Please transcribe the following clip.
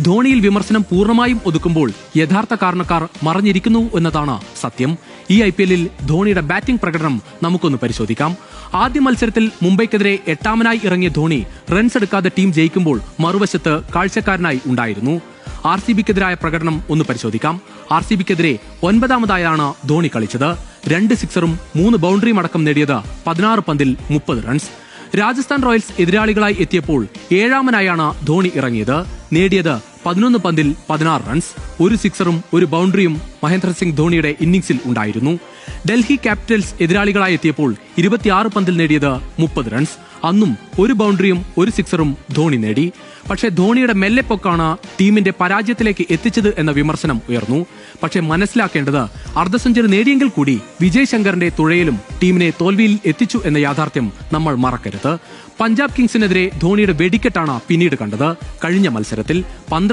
ധോണിയിൽ വിമർശനം പൂർണ്ണമായും ഒതുക്കുമ്പോൾ യഥാർത്ഥ കാരണക്കാർ മറഞ്ഞിരിക്കുന്നു എന്നതാണ് സത്യം. ഈ IPL-ൽ ധോണിയുടെ ബാറ്റിംഗ് പ്രകടനം നമുക്കൊന്ന് പരിശോധിക്കാം. ആദ്യ മത്സരത്തിൽ മുംബൈക്കെതിരെ 8-ാമനായി ഇറങ്ങിയ ധോണി റൺസ് എടുക്കാതെ ടീം ജയിക്കുമ്പോൾ മറുവശത്ത് കാഴ്ചക്കാരനായി ഉണ്ടായിരുന്നു. RCB-ക്കെതിരായ പ്രകടനം ഒന്ന് പരിശോധിക്കാം. RCB-ക്കെതിരെ 9-ാമതായാണ് ധോണി കളിച്ചത്. 2 സിക്സറും 3 ബൗണ്ടറിയും അടക്കം നേടിയത് 16 പന്തിൽ 30 റൺസ്. രാജസ്ഥാൻ റോയൽസ് എതിരാളികളായി എത്തിയപ്പോൾ 7-ാമനായാണ് ധോണി ഇറങ്ങിയത്. നേടിയത് 11 പന്തിൽ 16 റൺസ്. 1 സിക്സറും 1 ബൗണ്ടറിയും മഹേന്ദ്ര സിംഗ് ധോണിയുടെ ഇന്നിംഗ്സിൽ ഉണ്ടായിരുന്നു. ഡൽഹി ക്യാപിറ്റൽസ് എതിരാളികളായി എത്തിയപ്പോൾ 26 പന്തിൽ നേടിയത് 30 റൺസ്. അന്നും 1 ബൗണ്ടറിയും 1 സിക്സറും ധോണി നേടി. പക്ഷേ ധോണിയുടെ മെല്ലെപ്പൊക്കാണ് ടീമിന്റെ പരാജയത്തിലേക്ക് എത്തിച്ചത് എന്ന വിമർശനം ഉയർന്നു. പക്ഷേ മനസ്സിലാക്കേണ്ടത് അർദ്ധ സെഞ്ചുറി നേടിയെങ്കിൽ കൂടി വിജയ് ശങ്കറിന്റെ തുഴയലും ടീമിനെ തോൽവിയിൽ എത്തിച്ചു എന്ന യാഥാർത്ഥ്യം നമ്മൾ മറക്കരുത്. പഞ്ചാബ് കിങ്സിനെതിരെ ധോണിയുടെ വെടിക്കെട്ടാണ് പിന്നീട് കണ്ടത്. കഴിഞ്ഞ മത്സരത്തിൽ